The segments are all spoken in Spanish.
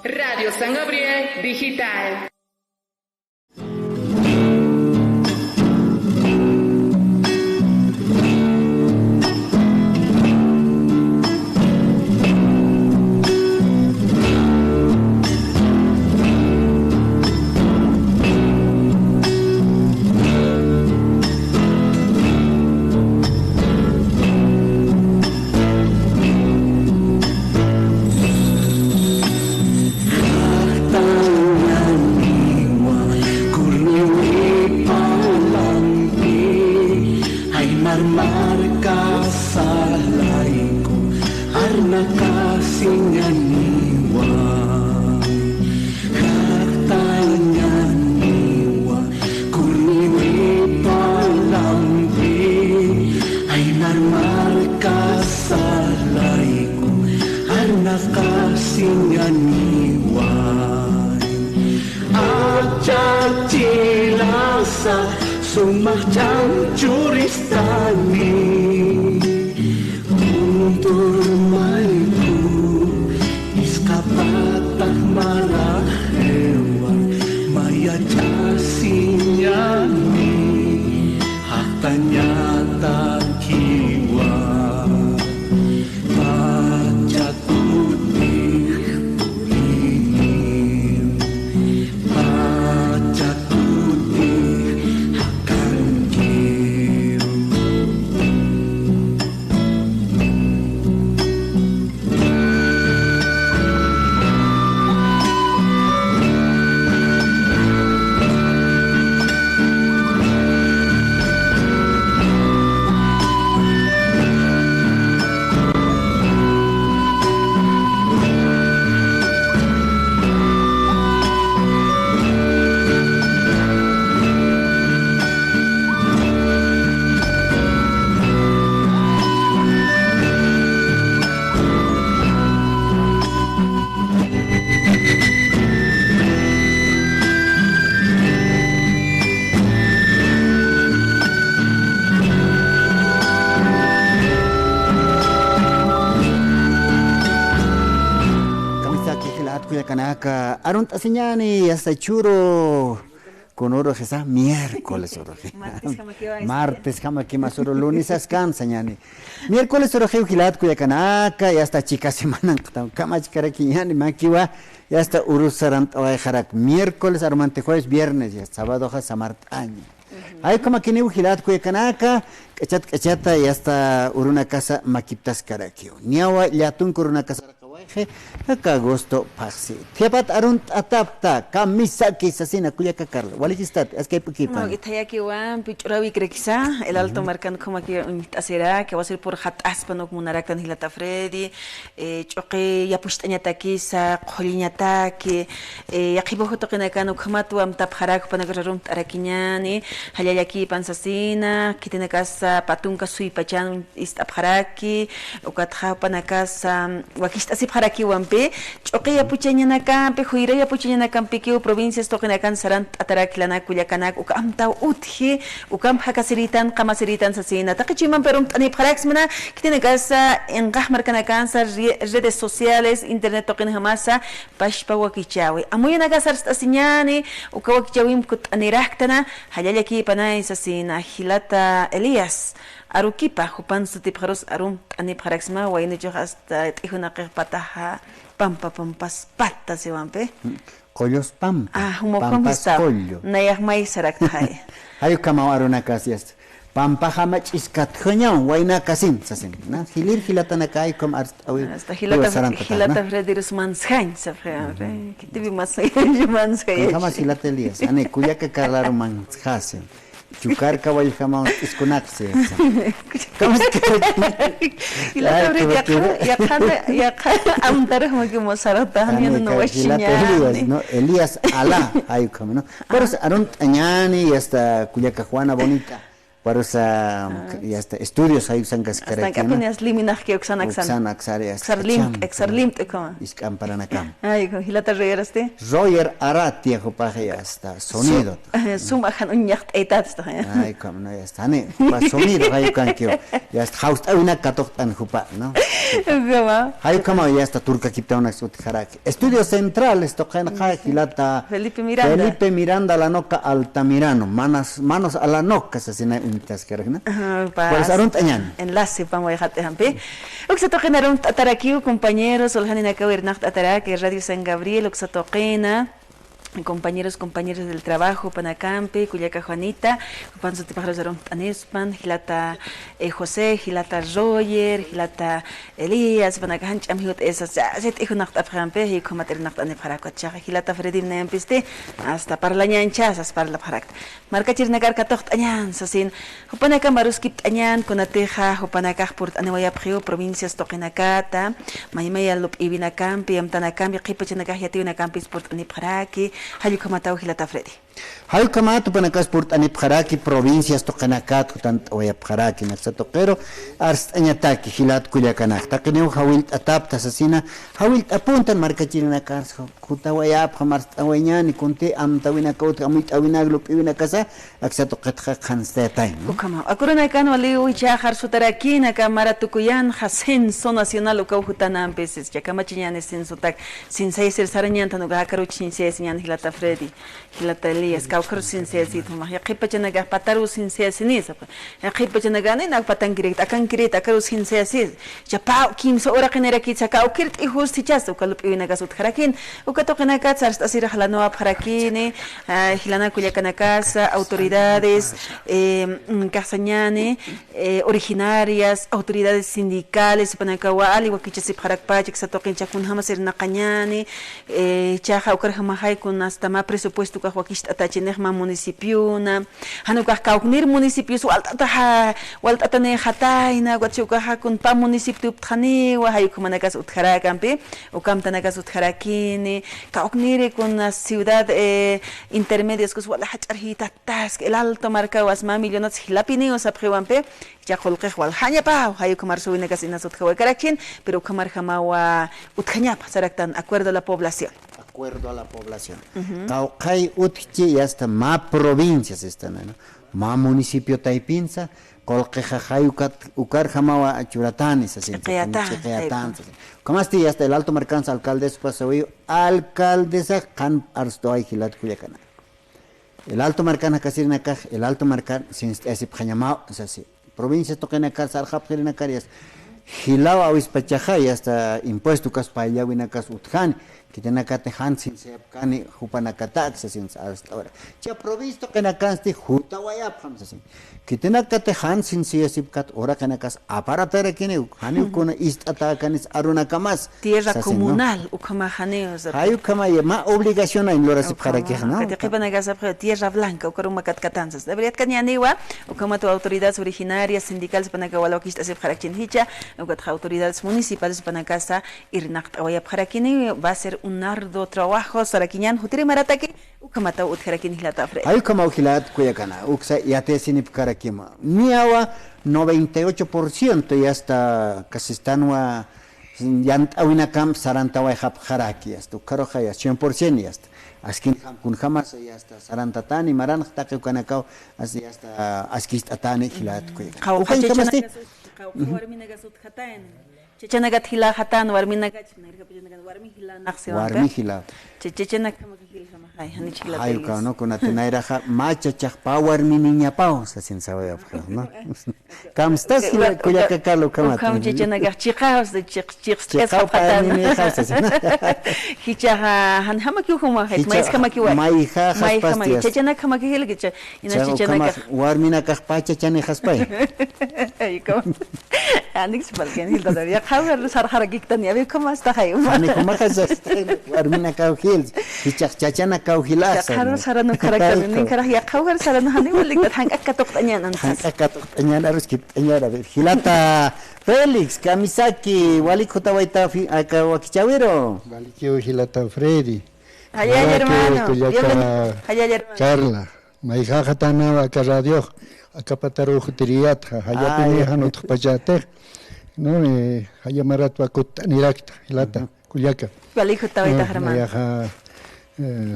Radio San Gabriel Digital. Arun Tasiñani, hasta churo con oro esa miércoles oro. Martes jamaki más oro lunes ascansa ñani. Miércoles oro gilat Cuyacanaka y hasta chica semana kamach karaquiñani makiwa y hasta urusarant jarak miércoles armante jueves viernes y hasta sábado samartaña. Hay como aquí ni gilat Cuyacanaka cachata y hasta uruna casa makiptas karakio. Niawa yatun kuruna casa acá agosto pase. Tiapat arun atapta camisa que se asina cuya cacarla. ¿Cuál es que poquito? No, está aquí Juan Pichuravi quizá el alto marcando como aquí hacerá que va a ser por hatas para no como narakan hilata Freddy, choque ya pustaña taquisa, coliña taque, aquí bajo toque na cano como tu am tapharak para que rum taraquiñani, hayayaki pansasina, que tiene casa patunca sui pachan istapharaki, o catja para casa, wakista si para aquí Wampe, choqueya puchañana campe, juireya puchañana campe, que provincias toquenacan sarant ataraquilana Culiacanak, ucamta utje, ucam hakasiritan, kamasiritan sasina, taquichiman perum tani paraxmana, que tiene casa en gahmarcanacan, redes sociales, internet toquen jamasa, pashpawakichawi. Amuyana gasar stasiñani, ukawakichawim kut aniractana, hayayaki panay sasina, Hilata Elías. Aruquipa, Jupan Sutipharos Arum, Aniparaxma, Wainijo hasta Tihunake Pataja, Pampa Pampas, Pata se vampe. Collos Pampa. Ah, Humocomista, Nayahmai Saraktai. Hay Kamawaruna Casias. Pampa Hamach is Kathoña, Waina Casin, Sasin. Hilir Hilatanakai come hasta Hilata Frederis Manshain, Safre, Kitibi Manshain. Jamás Hilatelias, Ane Kuyaka Carlar Manshasen. Chucar caballo jamás esconarse. ¿Cómo es que? Y la torre ya auntar como que mozarata ni no va Elías, ¿no? Elías Alá, hay como, ¿no? Pero Arun Añani y hasta Cuyaca Juana Bonita. Para ya está, estudios hay usan cascara. Hasta que apenas liminaj que uxan axan. Uxan axaria. Exarlim, como. Iscam para nakam. Ay, con hilata royeraste. Royer Aratia jupaje ya está, sonido. Sumajan un yacht etat está. Ay, como no ya está, ne, pa sonido, hay can que ya está, haust una catotan jupa, ¿no? ¿Cómo? Hay como ya está turca quita una sutjaraki. Estudios centrales, tocan hilata. Felipe Miranda la noca Altamirano, manos a la noca, asesina imitas que regna. Pues arunt añan. Enlace vamos a dejarte hampe. Oxato generaron tatarakiu compañeros, olhanina kawirnacht ataraki Radio San Gabriel, oxato compañeros del trabajo, Panacampe, Cuyaca Juanita, Panzo Tipajros de Anespan, Gilata José, Gilata Roger, Gilata Elías, Panacanch, Amhut, esas, Zet Ijunacht Aframpe, y Comaternacht Aneparacocha, Gilata Fredim Nempiste, hasta Parlañanchas, as Parla Parak. Marca Chirnagar Katocht Añan, Sasin, Hopanaca Maruskip Añan, Conateja, Hopanacaj Port Anewayaprio, provincias Tokenacata, Maimaya Lup Ibinacampi, Amtanacampi, Kipachanacajati, Nacampis Port Aniparaki, Hayukamata Hilata Freddy. Hayukamata panakas port anipjaraki provincias toqanakat tant oyapjaraki naxatoqero arst añataki hilat kuyakanaj taqineu hawilt atapta asasina hawilt apuntan markachirinakas kutawayap hamarst awañani kunte amtawina kaut amit awinaglup iwinakasa aksatoqetja khanstetain ukama akuruna kan wali uicha harsutarakina kamara tukuyan hasenso nacional ukauhutanan peses yakamachiñan sensotak sin seiser sarañan tanuga karuchin sesñan hilata Freddy hilata Elias kaukar sin sesi tuma ya qipachanaga pataru sin sesi nisa ya qipachanaga ni nak patangkirit akan kirit akaru sin sesi ya pa kim so ora qinera kitsa kaukirt i justichas ukalup inaga sut kharakin ukato qinaka tsars asira halano ap kharakini hilana kuyakanakas autoridades casañane originarias autoridades sindicales panakawa ali wakichasip kharakpa chiksato qincha kun hamasir naqañani chaja ukar hamahay kun hasta ma presupuesto ka wakish atachinejma municipio na hanuka kauknir municipio su waltatane hataina guachuka kun pa municipio tkhani wa haykumanakas utkarakampi ukamtanakas utkarakini kauknir kun ciudad intermedias kus wala hacharhita task el alto marca wasma millones hilapini o sapjewampe ya khulqih wal hanya pa haykumar suinakas inasut khawakarakin pero kamar hamawa utkanya saraktan acuerdo a la población. Acuerdo a la población. Caucay utchi y hasta más provincias están, ¿no? Más municipio Taipinza, colqueja hayucat ukar jamawa achuratanis así. Chequeatán. ¿Cómo así hasta el alto mercanza alcaldes pasoyo alcaldesa can arstoy gilat Culiacán. El alto mercana casirna kaj, el alto mercan sin ese pjañamao, es así. Provincias toquen acá sarjap girina carias. Gilao avispachaja y hasta impuesto cas paella winakas utjan. Que tiene acá tejan sin se apcani jupanacatax sin hasta ahora. Ya provisto que nacanste juta guayap así. Que tiene acá tejan sin se asipcat ahora que nacas aparatera que ne hani con istata canis aruna camas. Tierra comunal ukama haneos. Hay ukama ma obligación en lo asip para que no. Que te quiban acá tierra blanca ukaruma catcatanzas. Debería cañaniwa ukama tu autoridades originarias sindicales para que walokista asip para quien hicha ukat autoridades municipales para casa irnaq awayap para quien va a ser un arduo trabajo saraquiñan jutiri marataki ukamata utkarakin hilata fre hay como hilat kuyakana uksa yate sinip karakima niawa 98% ya está casistanwa yant awina kam sarantawa hap haraki hasta karoja ya 100% ya está askin kun jamás ya está sarantatani maran taqi kanakao así hasta askist atani hilat kuyakana ukay warminaga sut khataen Chechanagat hila hatan warminagat warmi hila naqsi warmi hila chechenak kama hila hay hani chila hay no con atenaira macha chaqpa warmi niña pao sin saber no kam estás hila kuyaka kalo kama kam chechanagat chiqas de chiqs hatan hicha han hamaki huma hay mais kama kiwa mai ha has chechenak kama hila gicha ina chechenak warmina qaqpa chechani haspai ay kam anix balken hila daria خبر سر حركك تاني أبي كم استحي أنا كم خزست ورمينا كاوهيلز يشخ تجانا كاوهيلاس خبر سر إنه كركتر إنه كره يا خبر سر إنه هني ولا كده هنك أكتوك تانيان أنت هنك أكتوك تانيان أروس كده تانيان أبي هيلاتا فيليكس كاميساكي والي كوتا وايتا في أكا وكيشاويرو والي كيو هيلاتا فريدي هيا يا hermano هيا يا hermano Carla ما يخاخ تانا وكراديو Akapataro Juteriat, Hayapini Hanot Pajater, no, Hayamarat Wakut Nirakta, Hilata, Kuyaka. Valijo Tabita Germán.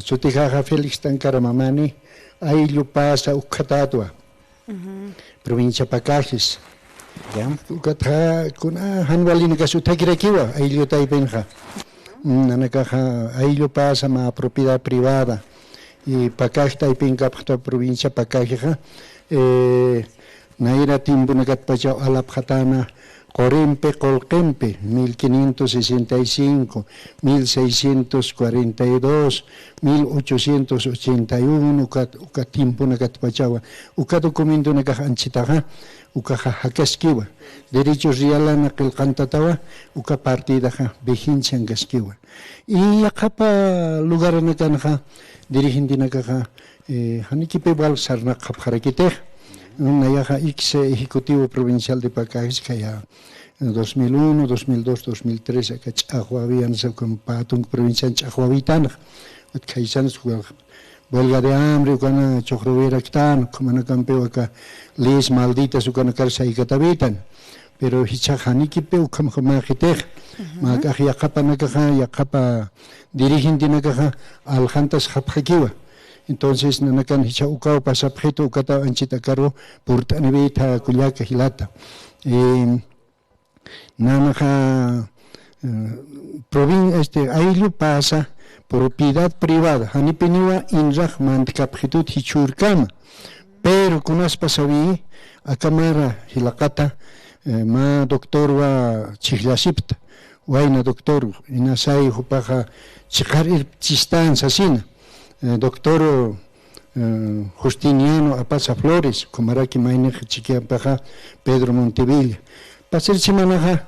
Sutijaja Felix Tancaramamani, Aillo pasa Ucatatua, provincia Pacajis. Ukata kuna Hanwalini Kasutakirakiwa, Aillo Taipenja. Nanakaja, Aillo pasa ma propiedad privada. Y Pacaj Taipinga, provincia Pacajija, Naira Timbunagat Pajao Alapjatana. Corempe, Colquempe, 1565, 1642, 1881, Ucatimpo Nagatpachawa, Ucadocumento Nagahanchitaja, Ucajajacaskiwa, derechos rialana que el cantatawa, Uca partidaja, Bejinchangaskiwa. Y acapa lugar Nakanja, dirigente Nagaja, Hanikipebal Sarnakapjarakite. Nayaja ex ejecutivo provincial de Pacajis, que ya en 2001, 2002, 2003, acá Chahuavían se compató un provincial Chahuavitana, que ya huelga de hambre, cuando Chocrovera Actan, como no campeo acá, les malditas, cuando carsa y catavitan, pero Hichajaniki peu, como Majitej, Macaja Yacapa Nakaja, Yacapa dirigente Nakaja, Aljantas Japjakiwa. Entonces, nanakan hichaucao pasapjeto ukata anchitakaro purtanibita kullaka hilata. Nanaja ayllu pasa propiedad privada. Hanipiniwa inraj mantkapjetut hichurkama. Pero kunas pasavi akamara hilakata ma doctor wa chihlasipta. Waina doctor inasai hupaja chikar chistan sasina. Doctor Justiniano Apaza Flores, Comaraki Maineja Chiquiapaja, Pedro Montevilla. Pasar semanaja,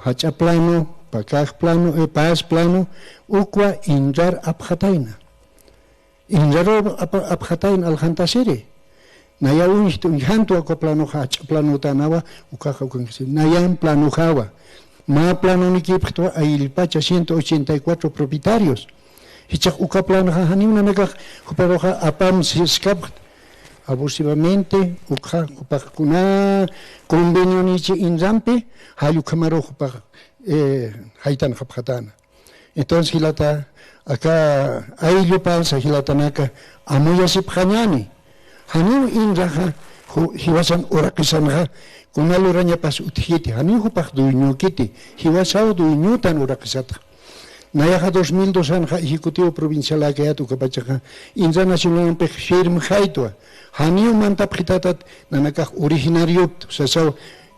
Hacha plano, Pacaj plano, Paz plano, Uqua Injar Abjataina. Injar Abjatain Aljantasere. Naya unito, Injanto Acoplano Hacha plano Tanawa, Ucaja Nayan plano Java. Ma plano Nikipto, Ailpacha 184 propietarios. Hichak ukaplan hanim nanagak kuparoja apam siskap abusivamente ukha kupakuna convenio nichi inrampe hayu kamaro kupak haitan kaphatana. Entonces hilata acá ayllo pansa hilatanaka amuya sipkhanyani hanim inraja hiwasan urakisanha kunaluranya pas uthiti hanim kupak duño kiti hiwasau duño tan urakisata. Nayaja 2002 anja ejecutivo provincial aqueatu capachaja inza nacional pe firm haitwa hanio manta pritatat nanaka originario sasau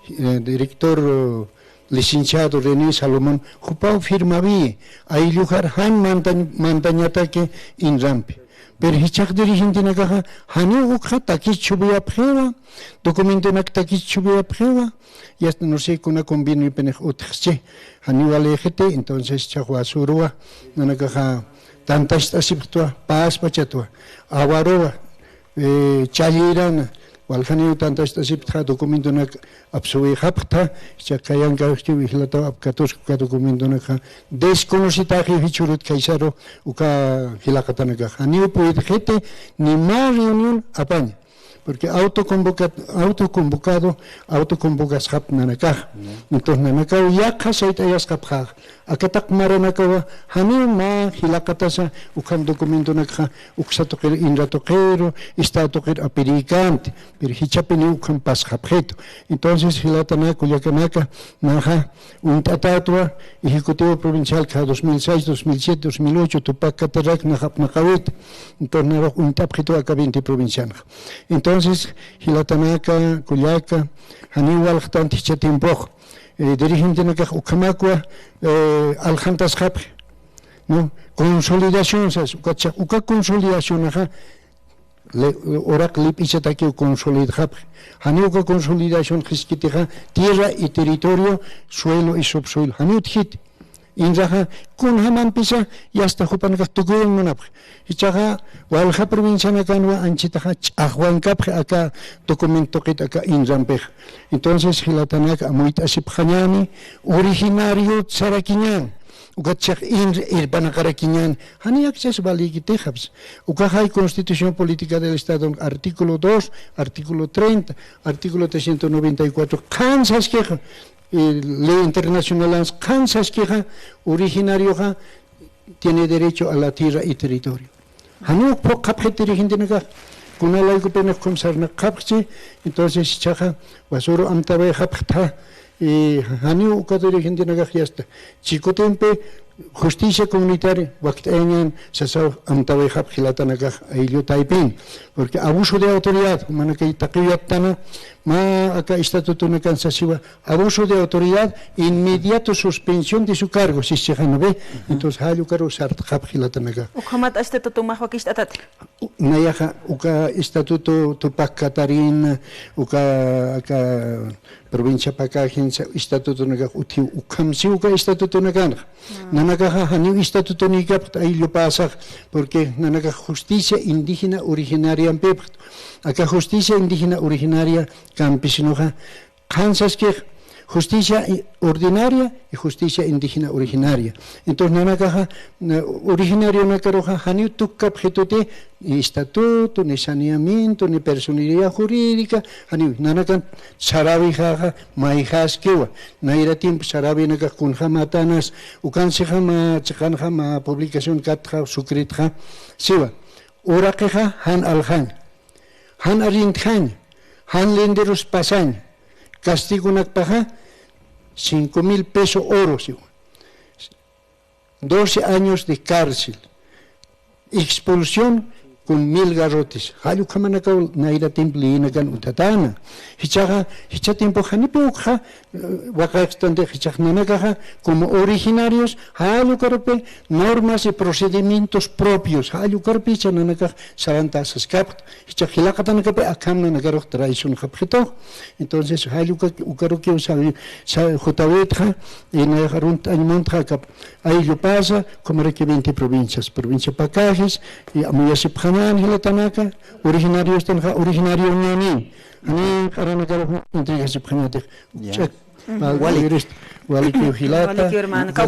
director licenciado René Salomón jupau firma vi ay lugar han mantañata que inrampe pero hichak dirigente nakaja hanio ukha taki chubia prueba documento nak taki chubia prueba y hasta no sé con una convenio penej utche hanio alejete entonces chahuasurua nanakaja tantas asiptua pas pachatua awaroa chayiran walhanio tantas asipta documento nak absue hapta chakayan gausti vihlata apkatos ka documento nak desconocida que hichurut kaisaro uka hilakatanaka hanio puede ni más reunión apaña porque autoconvocado autoconvocas hap nanaka entonces nanaka ya kasaita ya skapha akatak maranaka hanio ma hilakatasa ukan documento nak uksato que inratokero está toker apericante pero hichapeni ukan pas hapjeto entonces hilatana kuyakanaka naja un tatatua ejecutivo provincial ka 2006 2007 2008 tupak katarak nahap nakawit entonces naro un tapjeto aka 20 provincial entonces hilatanaka kuyaka haniwal khtanti chatimpo dirigente naka ukamakwa aljantas hap no consolidación sas uka consolidación aja orak lip ichataki consolidar haniuka consolidación khiskitiga tierra y territorio suelo y subsuelo haniut hit injaha kun haman pisa y hasta jupan gatugun manap ichaga walha provincia nakanwa anchitaha chahwan kap acá documento kit acá injampe entonces hilatanaka amuit asip khanyani originario sarakiñan ukachak irpanakarakiñan, hani acceso valigitejaps. Hay Constitución Política del Estado, artículo 2, artículo 30, artículo 394, Kansas queja, ley internacional, Kansas queja, originario tiene derecho a la tierra y territorio. Hanuk po kapjete rigindenaga, kuna laigo pena komsarna kapje, entonces chaja, basuro amtabe hapta, Haniu ukadori rigindenaga yasta. Chicotempe, justicia comunitaria, waktañan, sasau amtabe hapjilatanaga, ailio taipin, porque abuso de autoridad, manaka itaqiyatana, ma acá estatuto na cansasiva, abuso de autoridad, inmediato suspensión de su cargo, si se ve, entonces hayu caro sart hapjilatanaga. Ukamat estatuto mahwakist atat. Nayaja, uka estatuto Tupac Catarina, uka provincia Pacajin, estatuto naga uti ukamsi uka estatuto naga. Nanagaja hani estatuto nigap ailio pasa, porque nanaga justicia indígena originaria en Pepa. Acá justicia indígena originaria campesinoja, Kansas que justicia ordinaria y justicia indígena originaria. Entonces, nanagaja originario nakaroja, hani tukap jetute, ni estatuto, ni saneamiento, ni personalidad jurídica, hani nanagan sarabi jaja, maijas kewa, naira tiempo sarabi naga kunja matanas, ukanseja ma chakanja ma publicación katja, sukritja, siwa, urakeja han aljan. Han arintjan, han lenderos pasan, castigo nakpaja, 5,000 pesos oro, 12 años de cárcel, expulsión con 1,000 garrotes. Halu kamanakaw naira templi nagan utatana. Hicha tiempo hanipeuja, wakaxtante hichnanakaja, como originarios, halu karope, normas y procedimientos propios. Halu karpi chananaka sarantas escapt. Hicha hilakatanakape akamna nagarok traición japito. Entonces, halu ukaroke usabi, jotavetja, en arunt animontra cap. Ahí lo pasa, como que 20 provincias. Provincia Pacajes, y Amuyasip Hilatanaka, originario estanja, originario nani. Ani karana karo intriga subhanate. Check. Waliki Hilata.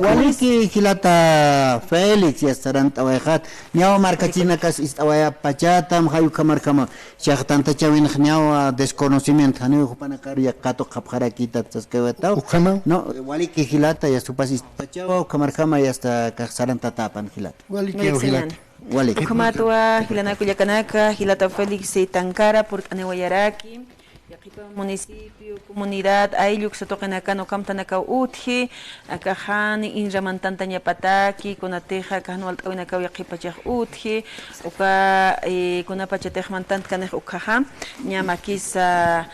Waliki Hilata Felix yastaranta wajat. Niawa marca china kas istawaya pachatam hayu kamar kama. Shahtanta chawin niawa desconocimiento. Hani upanakar yakato kapharakita tsaskewata. Ukama? No, waliki Hilata ya supas pachawa kamar kama yasta kasaranta tapan Hilata. Waliki Hilata. Waliki. Ukamatwa Hilana Kuyakanaka, Hilata Felix Tankara por Anewayaraki. Yaqipa municipio, comunidad, aylluk satoqinaka no kamtanaka utji, akahani inramantanta ñapataki, kunateja kahno altawinaka yaqipa chaq utji, uka kunapa chatejmantant kanej ukaha, ñamakisa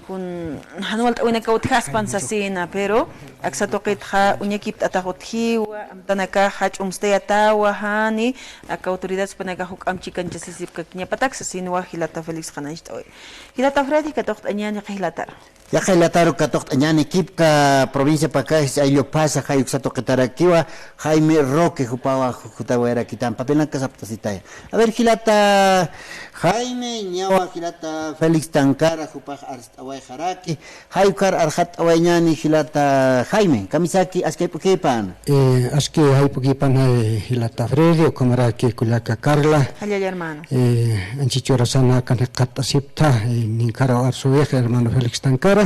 kun hanu altawinaka utjaspan sasina, pero aksatoqitja uñakip atajutjiwa, amtanaka hach umsteyatawa hani, aka autoridades panaka huk amchikancha sisipka ñapatak sasinwa Hilata Felix Hanashtoy. Hilata Freddy katoqt añani qihlatar. Ya qihlataru katoqt añani kipka provincia Pacajis ayllo pasa hayuk satoqitarakiwa Jaime Roque jupawa jutawera kitan papelanka saptasitaya. A ver Hilata Jaime ñawa Hilata Felix Tankara jupaj arstaway jaraki hayukar arhat awañani Hilata Jaime kamisaki askaypukipan. Aski haypukipan Hilata Freddy komaraki kulaka Carla. Allá hermano. Anchichora sana kan katasipta ninkara arsueja hermano Felix Tankara.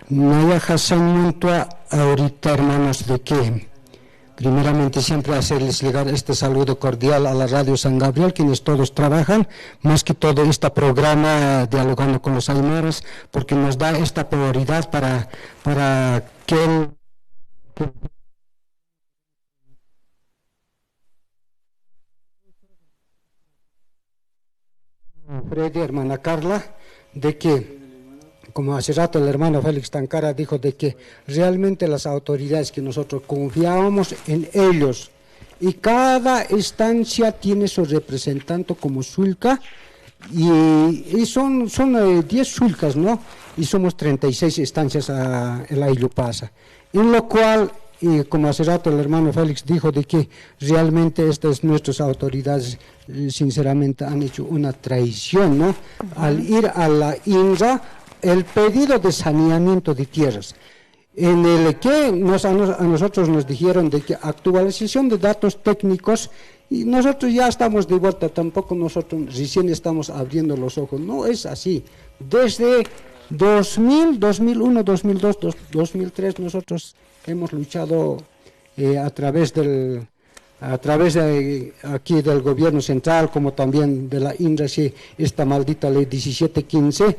Naya Hassan ahorita hermanos de que primeramente siempre hacerles llegar este saludo cordial a la Radio San Gabriel, quienes todos trabajan, más que todo este programa dialogando con los aymaras, porque nos da esta prioridad para que Freddy, hermana Carla, de que como hace rato el hermano Félix Tankara dijo de que realmente las autoridades que nosotros confiábamos en ellos y cada instancia tiene su representante como sulca y son 10 sulcas, ¿no? Y somos 36 instancias en la Illupasa, en lo cual como hace rato el hermano Félix dijo de que realmente estas nuestras autoridades sinceramente han hecho una traición, ¿no? Al ir a la INRA el pedido de saneamiento de tierras en el que a nosotros nos dijeron de que actualización de datos técnicos, y nosotros ya estamos de vuelta, tampoco nosotros recién estamos abriendo los ojos, no es así. Desde 2000, 2001, 2002, 2003 nosotros hemos luchado a través de aquí del gobierno central, como también de la INRASI, esta maldita ley 1715,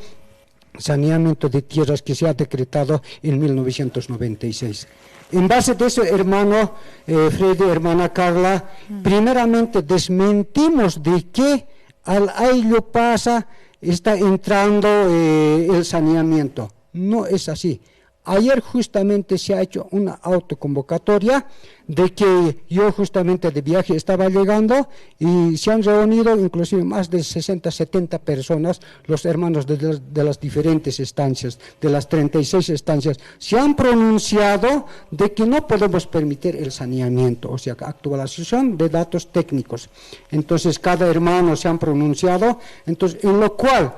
saneamiento de tierras que se ha decretado en 1996. En base de eso, hermano Freddy, hermana Carla, primeramente desmentimos de que al Ayllu Pasa está entrando el saneamiento. No es así. Ayer justamente se ha hecho una autoconvocatoria de que yo justamente de viaje estaba llegando y se han reunido inclusive más de 60, 70 personas, los hermanos de las diferentes estancias, de las 36 estancias, se han pronunciado de que no podemos permitir el saneamiento, o sea, actualización de datos técnicos. Entonces cada hermano se han pronunciado, entonces en lo cual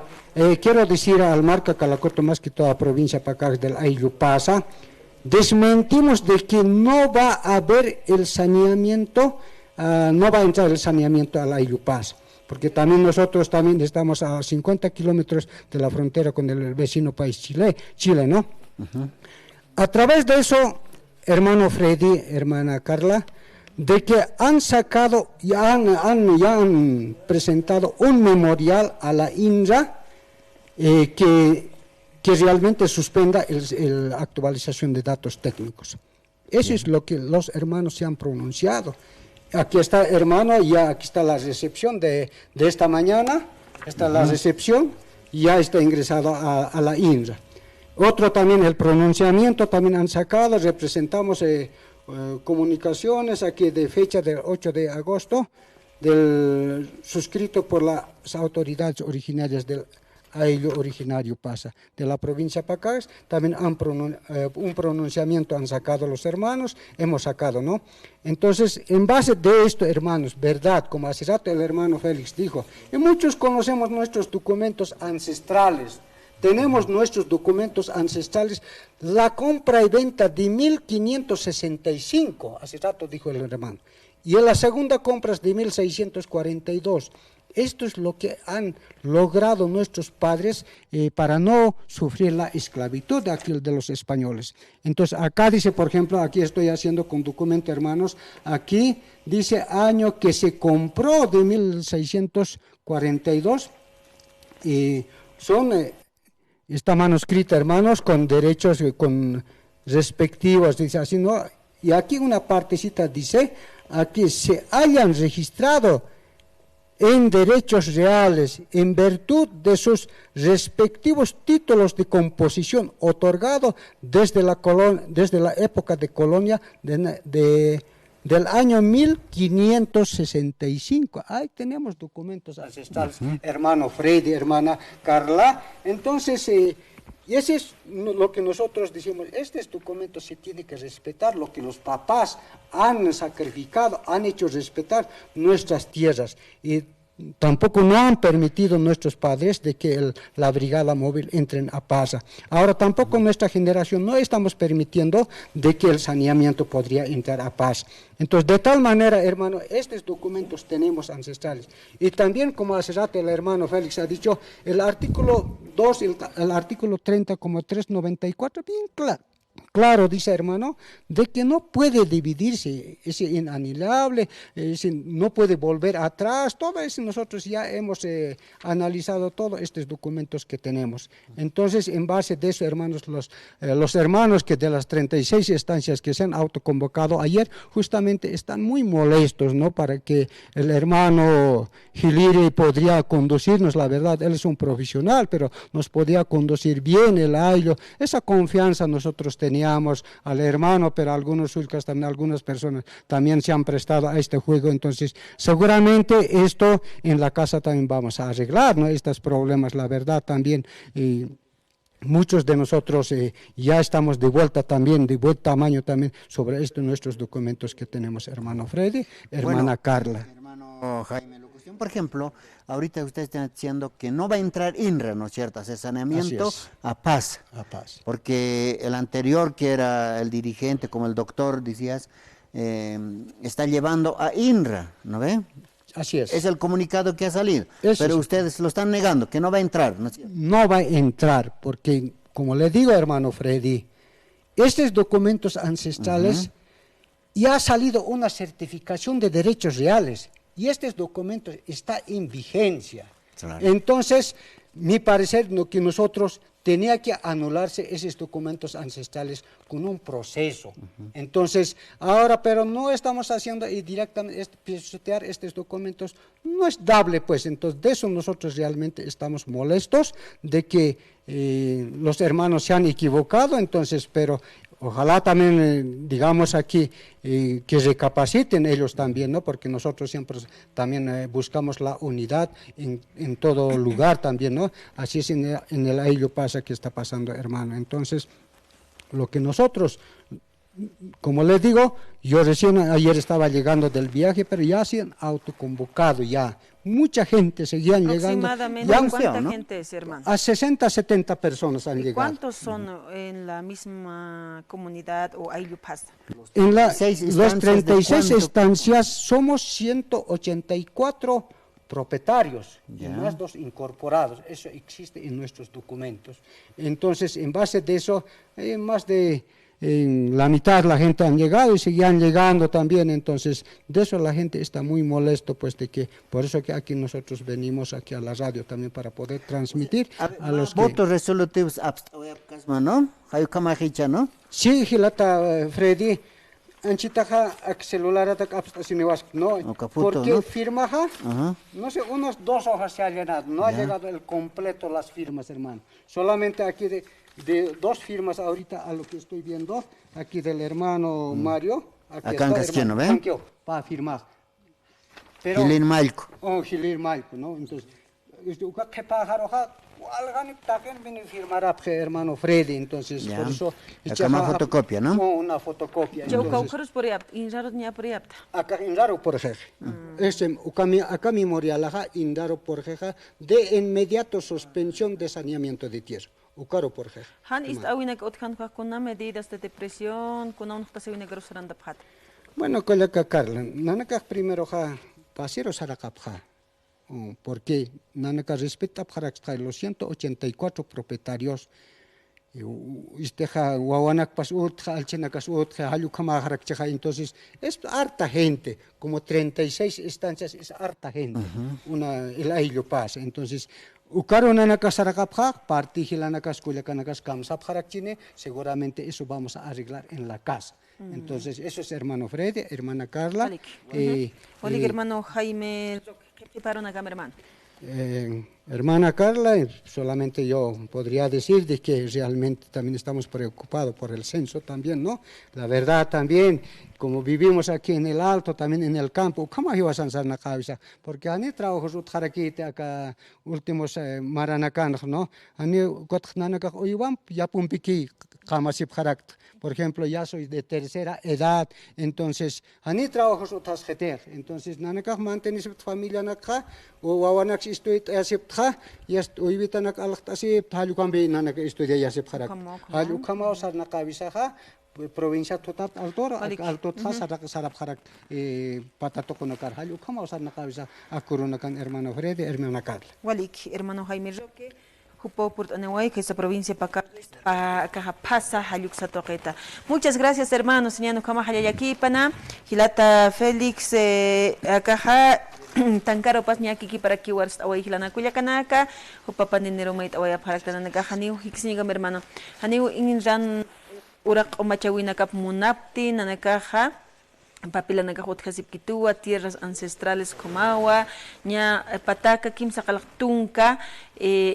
quiero decir al Marca Calacoto, más que toda provincia para acá del Ayllu Pasa, desmentimos de que no va a haber el saneamiento, no va a entrar el saneamiento al Ayllu Pasa, porque también nosotros también estamos a 50 kilómetros de la frontera con el vecino país Chile, ¿no? A través de eso, hermano Freddy, hermana Carla, de que han sacado, ya han presentado un memorial a la INRA, que realmente suspenda la actualización de datos técnicos. Eso es lo que los hermanos se han pronunciado. Aquí está, hermano, ya aquí está la recepción de esta mañana, está la recepción, ya está ingresado a la INRA. Otro también, el pronunciamiento también han sacado, representamos comunicaciones aquí de fecha del 8 de agosto, suscrito por las autoridades originarias del Ayllu originario Pasa, de la provincia Pacás, también un pronunciamiento han sacado los hermanos, hemos sacado, ¿no? Entonces, en base de esto, hermanos, verdad, como hace rato el hermano Félix dijo, y muchos conocemos nuestros documentos ancestrales, tenemos nuestros documentos ancestrales, la compra y venta de 1565, hace rato dijo el hermano, y en la segunda compra es de 1642, Esto es lo que han logrado nuestros padres para no sufrir la esclavitud de los españoles. Entonces acá dice, por ejemplo, aquí estoy haciendo con documento, hermanos, aquí dice año que se compró de 1642 y está manuscrita, hermanos, con derechos, con respectivos, dice así, ¿no? Y aquí una partecita dice, aquí se hayan registrado en derechos reales, en virtud de sus respectivos títulos de composición otorgados desde la época de colonia del año 1565. Ahí tenemos documentos ancestrales, hermano Freddy, hermana Carla. Entonces, y ese es lo que nosotros decimos, estos documentos se tiene que respetar, lo que los papás han sacrificado, han hecho respetar nuestras tierras. Y tampoco no han permitido nuestros padres de que la brigada móvil entren a Pasa. Ahora tampoco nuestra generación no estamos permitiendo de que el saneamiento podría entrar a Pasa. Entonces, de tal manera, hermano, estos documentos tenemos ancestrales. Y también, como hace rato el hermano Félix ha dicho, el artículo 2, el artículo 30,394, bien claro, dice hermano, de que no puede dividirse, es inanilable, no puede volver atrás, todo eso nosotros ya hemos analizado todos estos documentos que tenemos. Entonces, en base de eso, hermanos, los hermanos que de las 36 estancias que se han autoconvocado ayer, justamente están muy molestos, ¿no? Para que el hermano Giliri podría conducirnos, la verdad, él es un profesional, pero nos podía conducir bien el Ayllu, esa confianza nosotros teníamos al hermano, pero algunos sulcas también, algunas personas también se han prestado a este juego. Entonces seguramente esto en la casa también vamos a arreglar, ¿no? Estos problemas, la verdad también. Muchos de nosotros ya estamos de vuelta también, de buen tamaño también sobre nuestros documentos que tenemos, hermano Freddy, hermana Carla. Hermana hermano Jaime, la cuestión, por ejemplo, ahorita ustedes están diciendo que no va a entrar INRA, ¿no es cierto?, hacer saneamiento Así es. a paz. A paz. Porque el anterior, que era el dirigente, como el doctor, decías, está llevando a INRA, ¿no ve? Así es. Es el comunicado que ha salido, Eso pero sí. ustedes lo están negando, que no va a entrar, ¿no es cierto? No va a entrar, porque, como le digo, hermano Freddy, estos documentos ancestrales ya ha salido una certificación de derechos reales y estos documentos están en vigencia. Claro. Entonces, mi parecer, lo que nosotros tenía que anularse esos documentos ancestrales con un proceso. Entonces, ahora, pero no estamos haciendo y directamente pisotear estos documentos, no es dable, pues. Entonces, de eso nosotros realmente estamos molestos, de que los hermanos se han equivocado, entonces, pero ojalá también, digamos aquí, que recapaciten ellos también, ¿no? Porque nosotros siempre también buscamos la unidad en todo lugar también, ¿no? Así es en el Ayllo pasa que está pasando, hermano. Entonces, lo que nosotros, como les digo, yo recién ayer estaba llegando del viaje, pero ya se han autoconvocado ya. Mucha gente seguían llegando. Aproximadamente, Ya ¿cuánta ¿no? gente es, hermano? a 60, 70 personas han ¿Y llegado. cuántos son en la misma comunidad o Ayllu pasa? En las 36 36 ¿de cuánto? estancias somos 184 propietarios y Ya. más 2 incorporados. Eso existe en nuestros documentos. Entonces, en base de eso, más de la mitad la gente han llegado y seguían llegando también. Entonces, de eso la gente está muy molesto, pues de que por eso que aquí nosotros venimos aquí a la radio también para poder transmitir a los que... Votos resolutivos, ¿no? Hay camajicha, ¿no? Sí, Gilata, Freddy, anchitaja celular no, O caputo, porque ¿no? firmaja, Ajá. no sé, unos 2 hojas se ha llenado, no ha llegado el completo las firmas, hermano. Solamente aquí de 2 firmas ahorita a lo que estoy viendo, aquí del hermano Mario, aquí Acá en Casquiano, ¿ven? para firmar. Gilín Malco. Oh, Gilir Malco, ¿no? Entonces, ¿qué pájaro? Alguien también viene a firmar a hermano Freddy, entonces Ya. por eso... Acá una fotocopia, ¿no? Oh, una fotocopia. Yo entonces, caucaros por allá, injaros ni por allá. acá Indaro por ejemplo. Acá memorial, Indaro por ejemplo, de inmediato suspensión de saneamiento de tierra. Ucaro por ejemplo. Han ist awinak otkan con medidas de depresión, con un tasawinak grosaranda phat. Bueno, colega Carla, nanaka primero pasero sarakapja. Porque nanaka respeta para los 184 propietarios. Isteja wawanak pas utja, alchenakas utja, halukama harakcheja. Entonces, es harta gente, como 36 estancias, es harta gente. El Ayllo pasa. Entonces, Ukaro nanaka sarakapja, partijilanakas kuyakanakas kamsapjarakchine, seguramente eso vamos a arreglar en la casa. Entonces, eso es hermano Freddy, hermana Carla. Olig hermano Jaime, ¿qué prepararon acá, hermano? Hermana Carla, solamente yo podría decir de que realmente también estamos preocupados por el censo también, ¿no? La verdad también, como vivimos aquí en el Alto, también en el campo, ¿cómo iba a sansar la cabeza? Porque han trabajos utjaraquite acá, últimos maranacan, ¿no? Han gotnanaka oiwan, ya pumpiki, kamasip harakt. Por ejemplo, ya soy de tercera edad, entonces, han trabajos utjasjeter, entonces, nanaka mantenis familia naka, o wawanak istuit asiptja, y uivitanak alaktasi, halukambi nanaka estudia yasipjarak. Halukama o sarnakabisaja, provincia totat altora altotja sarapjarak patatokonakar halukama o sarnakabisa akurunakan hermano Freddy, hermana Carla. Walik, hermano Jaime Roque, Jupo Purtaneway, que esa provincia Caja pasa, Hayuxa Toqueta. Muchas gracias, hermano, señor Kama Hayayakipana, Gilata Félix, Caja. Tankaro pas nyaki para kiwars away hilana kuya kanaka upapa ninero mait away para tanaka haniu hiksiniga hermano haniu ingin ran urak o machawina kap munapti nanakaja papila nakahutjasip kitua tierras ancestrales komawa nya pataka kimsa kalaktunka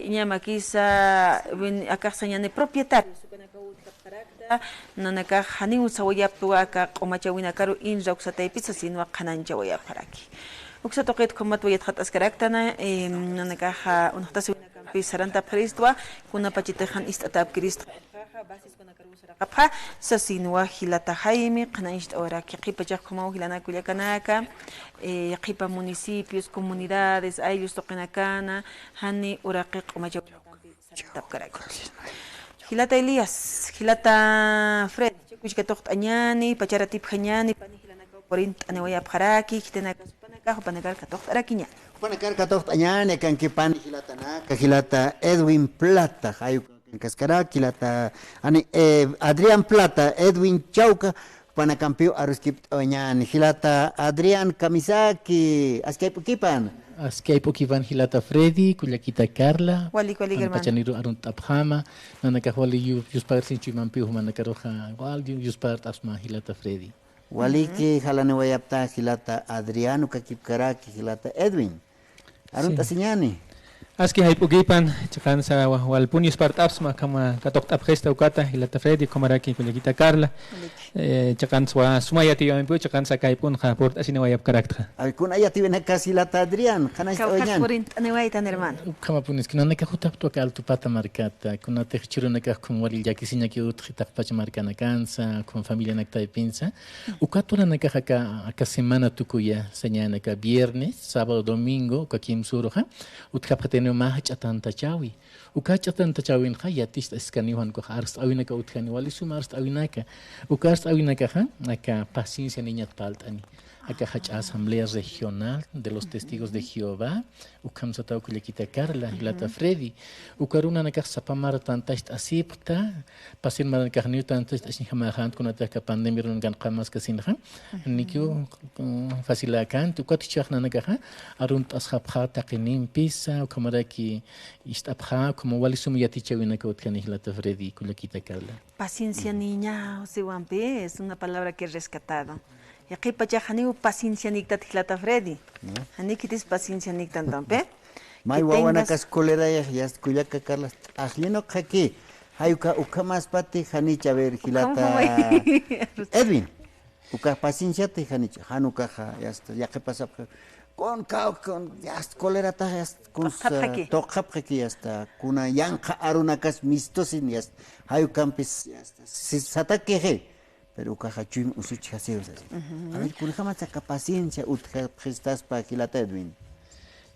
nya makisa akasa nya ne propietario nanaka haniu sawayaptua ka o machawina karu inja uksatay pizza sinwa kananja waya paraki Uksa toqet komat wayat khat askaraktana nanakaha unhtasuna kampi saranta pristwa kuna pachitejan istatap krist basis con acarusaraqapqa sasinwa hilata Jaime qanaish ahora que qipa chaqma hilana kuyakanaka qipa municipios comunidades ayllus toqinakana hani uraqiq umachaw tapkaraka hilata Elías hilata Fred chikuchka toqt añani pacharatip hañani pani hilanaka 40 anewaya pharaki kitenaka panaka panakar toqt arakiña Panacar katocht añane kan que pan hilatana hilata Edwin Plata hayu Cascara hilata ani Adrián Plata Edwin Chauca panakampio aruskip añane hilata Adrián Kamisaki askaipukipan Askaipukipan hilata Freddy Kullakita Carla wali german pachaniru arun taphama nanakahwali yuspar sinchimampio manakaroja wal yuspar asma hilata Freddy Waliki halane wayapta hilata Adriano kakipkaraki hilata Edwin Arun tasinyani. Aski haipugipan chakan sa walpunis partaps kama katok gesta ukata hilata Freddy komaraki kulikita Carla chakan sumayati yampu chakan sa kaipun ha port asinawayap karakter. Ay kun ayati wen kasilata Adrian kana istoyan. Kaukat aneway tan hermano. Kama punis kinana ka hutap to ka altu pata markata kuna te chiruna ka kum wali jakisinya ki utkhita pach markana kansa kun familia nakta pinsa ukatura naka ka semana tukuya senyana ka viernes sábado domingo ka kim suroha utkapatene mahach atanta chawi ukach atanta chawin khayatis iskaniwan ko harst awinaka utkani wali sumarst awinaka ukarst awinaka aka paciencia niña paltani aka hach asamblea regional de los testigos de Jehová ukamsa taw kulikita Carla hilata Freddy ukaruna naka sapamar tantast asipta pasin man ka hniu tantast asin hamahan kunata ka pandemia run gan qamas ka sinha nikyo fasilakan tukat chachna naka arunt ashab khata qinim pisa ukamaraki istabha como wali sumiyati chawina ka utkani hilata Freddy kulikita Carla paciencia niña o siwampe es una palabra que he rescatado y aquí pa janiu paciencia niktat hilata Freddy hani kitis paciencia niktan tampe mai wawana kas kolera ya kuyaka Carla ajlino khaki hayuka ukamas pati hani chaver hilata Edwin uka paciencia te hani hanuka ya está ya que pasa con ya kolera ta ya kun toqap khaki ya está kuna yanqa arunakas mistosin ya hayukampis ya está si satake pero cajachum usuchi haseos a ver kun jamás saca paciencia utgestas pa hilata Edwin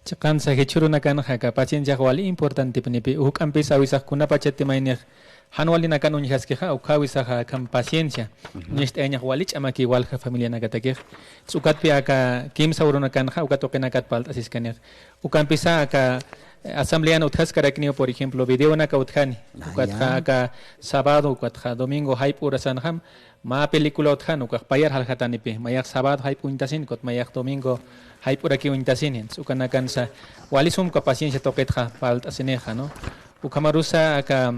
chakan sa hechuruna kan ka paciencia wali importante penipe ukampe sawisa kuna pachete mainer hanwali na kan unhas ke ha ukawisa kam paciencia nest enya wali chamaki wal familia nagatake sukat pe aka kim sauruna kan ha ukatokena kat palt asis kaner ukampe sa ka asamblea no utkas karaknio por ejemplo video na ka utkani ukatha ka sábado ukatha domingo hype urasan ham ma película utkan ukak payar hal hatani pe mayak sábado hype untasin kot mayak domingo hype uraki untasin ukana kan sa walisum ka paciencia toketha palt asineja no ukamarusa ka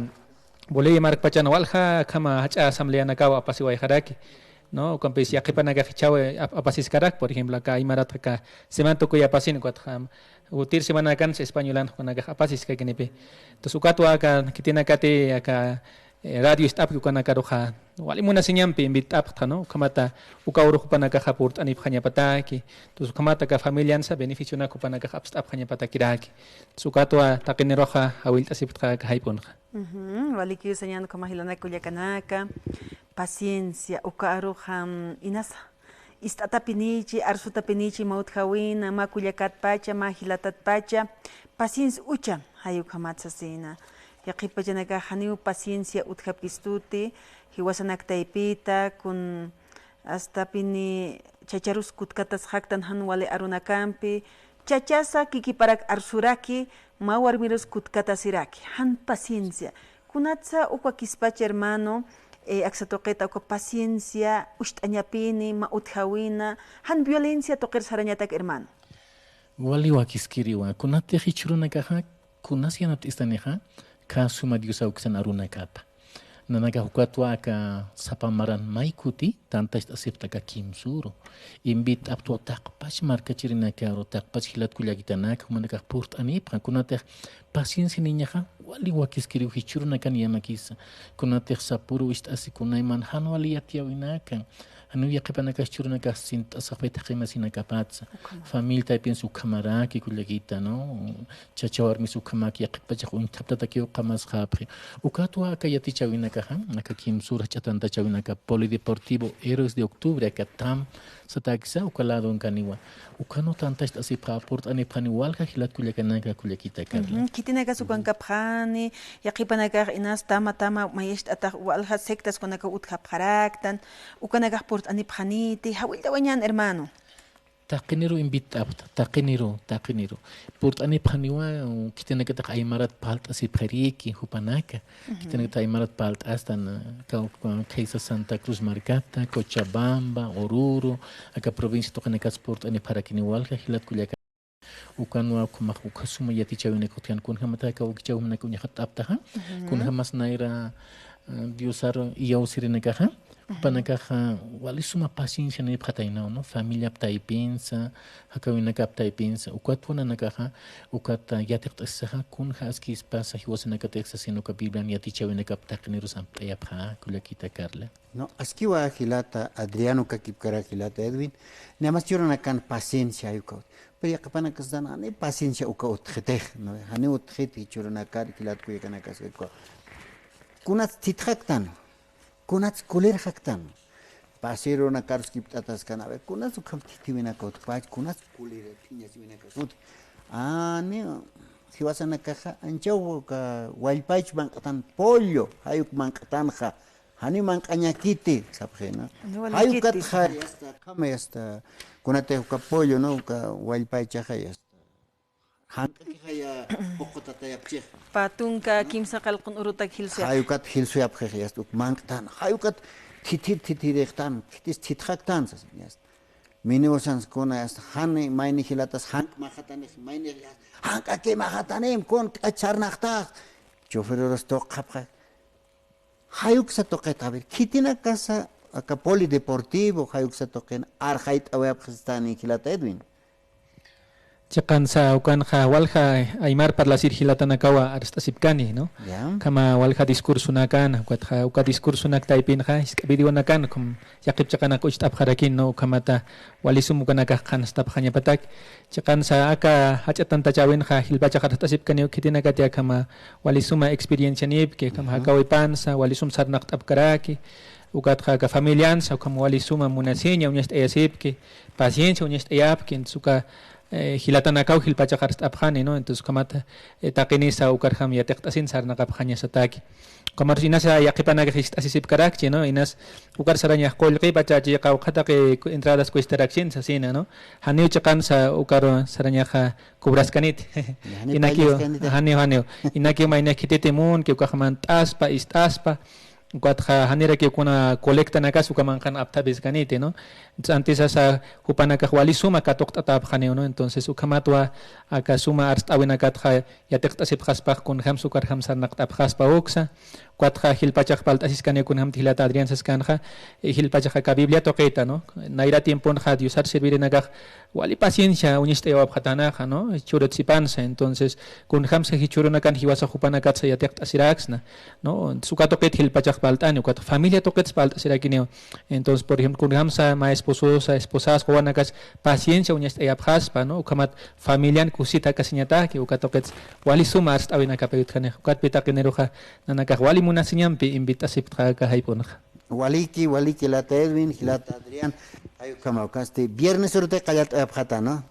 boleh mark pacan walha kama hacha asamblea na ka apasi wai haraki no kompesi akipa naga khichawe apasis karak por ejemplo ka imarat ka semanto ko ya pasin kot ham utir semana kan españolan ko naga apasis ka genepe to sukato aka kitina kate aka radio stap ko kana karoha wali muna sinyampe imbit ap thano kamata ukauro ko panaka khapurt ani phanya pataki to kamata ka familian sa beneficio na ko panaka khapstap phanya patakiraki sukato takineroha awil tasip ka haipon wali ki señan ko mahilana ko yakanaka paciencia ukaaro inasa istata pinichi arsuta pinichi maut khawina makuyakat pacha mahilatat pacha paciencia ucha hayu khamatsa sina yaqipa janaka haniu paciencia uthapistuti hiwasanak taipita kun hasta pini chacharus kutkatas haktan hanwale arunakampi chachasa kikiparak arsuraki mawarmirus kutkatasiraki han paciencia kunatsa ukakispacha hermano aksatoqeta ko paciencia ushtañapini ma uthawina han violencia toqer sarañatak hermano wali wakiskiriwa kunate hichuruna kaha kunasianat istaneha kasuma diusa uksan aruna kapa nanaga hukatwa ka sapamaran maikuti tantas asipta ka kimsuro imbit apto taqpach marka chirina karo taqpach hilat kulyagitana kumanaka port ani kunate paciencia niñaha wali wakiskiriw hichuruna kan yamakisa kunate sapuru ist asikunay man hanwali yatiawinaka anu ya qipana kashchuruna kasin asaqpayta qimasina kapatsa familia taypin su kamaraki kullakita no chachawarmi su kamaki ya qipachaq untaptata kiyo qamas qapri ukatwa aka yatichawina kaha aka kimsura chatanta chawina ka polideportivo Héroes de Octubre aka tam satakisa ukalado kaniwa ukano tantash asip raport ani paniwal ka hilat kullakanaka kullakita karla kitinaka sukanka phani yaqipanaka inas tama mayesh ataq walha sectas konaka utqa pharaktan ukanaka port ani phaniti hawilta wañan hermano taqiniro invitapta taqiniro port ani phaniwa kitinaka ta aymarat palt asip khariki hupanaka kitinaka ta aymarat palt astan kaisa Santa Cruz Marcata Cochabamba Oruro aka provincia tokanaka sport ani parakiniwal ka hilat kullaka ukanwa kumak ukasuma yati chawina kutian kun hamata ka ukchawna kunya khatapta kun hamas naira diosar iyau sirina ka panaka wali suma paciencia ne phataina no familia ptai pensa hakawina ka ptai pensa ukatuna naka ukata yatiqta saha kun haskis pasa hiwasna ka teksa sino ka biblan yati chawina ka ptaqniru sampaya pha kulakita karla no askiwa hilata Adriano ka kipkara hilata Edwin nemas churana kan paciencia yuko pero ya kapana kasdana ne paciencia uka utkhete no hani utkhete churana kar hilat ku yakana kasko kunat titraktan kunat kuler haktan pasero na karski tatas kana be kunat ukam titimina ka utpach kunat kuler tinya simina ka sut ne siwasana kaha anchau ka walpach bankatan pollo hayuk bankatan kha hani manqañakiti sapjena hayuk kat kha yasta kama yasta kunate ka pollo no ka walpach kha yasta hankaya pokota yapche patunka kimsa qalqun urutak hilsa hayukat hilsu yapche yast uk manktan hayukat titirextan titraktan yast minimosans kona yast hani mayni hilatas hank mahatanes mayni hank ake mahatanem kon acharnaqta choferos toqapqa hayuk sa toqeta ver kitina casa aka polideportivo hayuk sa toqen arhait awap khistani hilata Edwin Chiqansa ukanqa walqa aymar parlasir hilatanakawa arstasipkani no kama walqa discurso nakan uka discurso naktaypinqa iskabidiwanakan kum yaqipchaqana kuchtapqarakin no kamata walisum ukanaka qanstapqaña patak chiqansa aka hach'atanta chawinqa hilpachaqa arstasipkani kitinakatia kama walisuma experiencia nipke kama hakawipansa walisum sarnaqt'apkaraki ukatqa ka familiansa kama walisuma munaseña uñast'ayasipki paciencia uñast'ayapki suka hilatanakaw hilpachaqars apjani no entonces kamata taqinisa ukarham yatiqtasin sarnaqapjaña sataki kamar inasa yaqipanaka asisip karakchi no inas ukar saraña qollqi pachachi qawqataqi entradas cuestarakchin sasina no haniu chiqansa ukar sarañaqa kubraskanit inakio haniu inakio mayna kititimun ki ukahman t'aspa istaspa ukatqa hanira ki kuna colecta nakas ukamanqan aptabis kanite no antes asa hupanaka wali suma katoqtata apjani no entonces ukamatwa aka suma arstawinakatqa yatiqtasip qaspaq kun hamsukar hamsarnaqta apqaspa uksa kuatqa hilpachaq paltasis kane kun ham hilata Adrián saskanja hilpachaq ka Biblia toqeta no naira tiempo nja diosar servirinakaq wali paciencia uñiste apjatanaqa no churotzipansa entonces kun hamsa hichurunakan hiwasa hupanakatsa yatiqtasiraxna no sukatoqet hilpachaq paltani kuat familia toqet paltasirakineo entonces por ejemplo kun hamsa ma espososa esposas juanakas paciencia uñiste apjaspa no ukamat familian kusita kasiñata ki ukatoqet wali sumas awinakapayutkane ukat pitaqineroja nanakaq wali munasiñampi invitasipqa haypunqa waliki hilata Edwin hilata Adrián ayu kamaukaste viernes urte qallat apjata no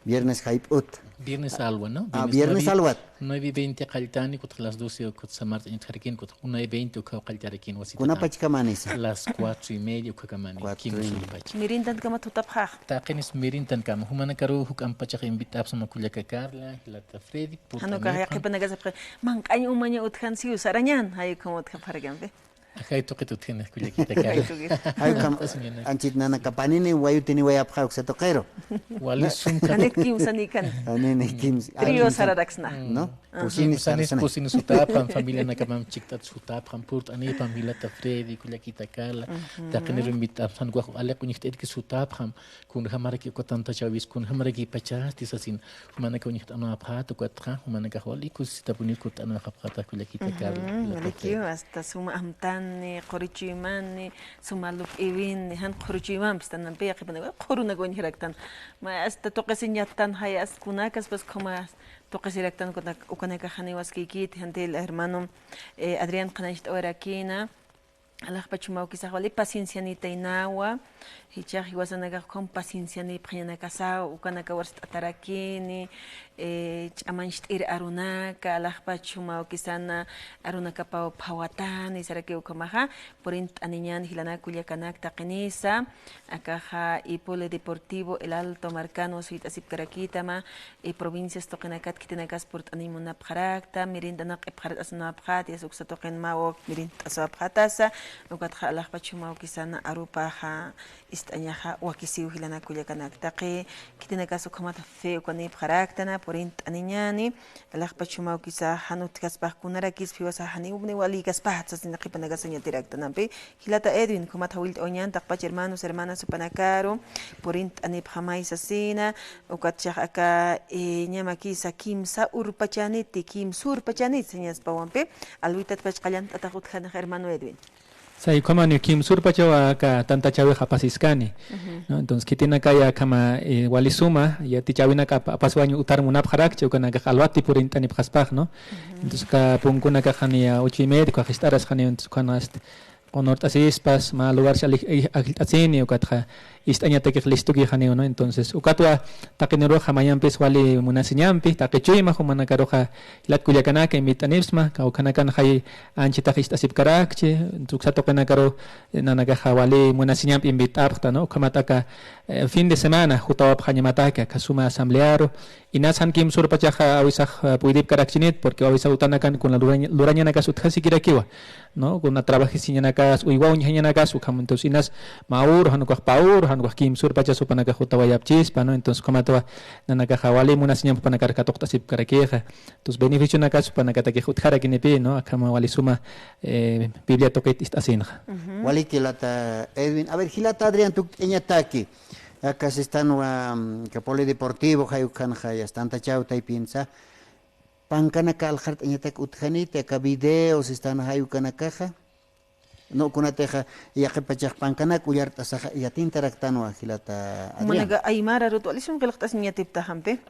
viernes haiput viernes alwa no viernes alwat 9:20 qaltani kut las 12 kut samart intarkin kut 1:20 ka qaltarikin wasita kuna pachkamanis las 4:30 ka kamani kimsulpach mirintan kama tutapha taqinis mirintan kama humana karu hukam pachaq invitap sama kullaka Carla hilata Freddy hanu ka yaqipanaga sapqa manqañ umaña uthan si usarañan hay como utha paragambe Hay toquito tienes kullakita Carla hay kam anchit nana kapanini wayutini wayapqa uksa toqero walisum kanek kim sanikan anene kim trio sararaxna no pusini sanes pusini sutapan familia nakamam chiktat sutapan purt ani familia ta Freddy kullakita Carla taqinir invitap san gwa ale kunixtet ki sutapan kun hamara ki kotanta chawis kun hamara ki pachasti sasin humana kunixt ana aphat kwatra humana ka holi kus tapuni kut ana khapata kullakita Carla maliki hasta suma amtan Qorichuymanni, qorichuymanni, sumaluk iwinni, han qorichuyman pistanan pe yaqipana qoruna gonhiraktan. Ma hasta toqesiñatan hayas kunakas pues como toqesiraktan ukanaka haniwaskikit hante el hermano Adrián Qanaycht Orakina. Allah pachumau kisah wali paciencia ni tainawa hichah hiwasanaga con paciencia ni panyana kasa ukanaka wars atarakini chamancht arunaka Allah pachumau kisana arunaka pawatan isarake ukamaha porint aniñan hilana kuliakanak taqinisa akaja y pole deportivo el Alto Marcano suit asip karakitama provincias toqinakat kitinakas port animuna pharakta mirindanak epharat asna phat yasuksa toqin mawok mirint asaphatasa ukatha Allah pachumau kisana arupaha istañaha wakisiu hilana kuliakanak taqi kitinakas ukamata fe ukani pharaktana porint aniñani Allah pachumau kisa hanut kaspah kunarakis fiwasa hani ubni wali kaspah sasinaqipanagasanya tiraktanampi hilata Edwin kumata wilt oñan taqpach hermanos hermanas supanakaro porint anip jamais asina ukatchah aka ñamakisa kimsa urpachaniti kimsur pachanit señas pawampe alwitat pachqallant ataqut khana hermano Edwin. Sai como ni kim surpachawa ka tanta chawe japasiskani. ¿No? Entonces que tiene kaya kama walisuma ya ti chawina ka paswanyu utar munap kharak chau kana ka alwati por intani phaspag, ¿no? Entonces ka pungkuna ka khania 8:30 ka khistaras khania entonces kana ponort asispas ma lugar shali agiltatsini ukatha istaña te listuki khania, ¿no? Entonces ukatwa takinero khamayampis wali munasiñampi takichuyma humana karoja lat kuyakana ka imitanipsma ka ukanakan hay anchita khistasip karakche tuksato kana karo nanaga wali munasiñampi invitarta, ¿no? Kamataka fin de semana jutawap khanymataka kasuma asamblearo inasan kim surpachaja awisaj puidip karakchinit porque awisa utanakan con la luraña nakas uthasikirakwa, ¿no? Con una trabajisiñanakas uiwauñanakas ukamuntos inas maur hanukas paur hanukas kim surpacha supanaka jutawayapchispa, ¿no? Entonces kamatwa nanaka wali munasiñam panakar katoktasip karakeja entonces beneficio nakas supanaka takijutjarakinepi, ¿no? Akama wali suma biblia toket istasinja wali kilata Edwin a ver hilata Adrián tu eñataki acá se están que polideportivo hayukan hayas tanta chauta y piensa pankana kalhart eñatak utjanite ka videos están hayukan caja no kuna teja ya que pachak pankana kuyarta saja ya tintaraktanwa hilata Adrián Managa aymara ritualism qilqtas niatipta hampe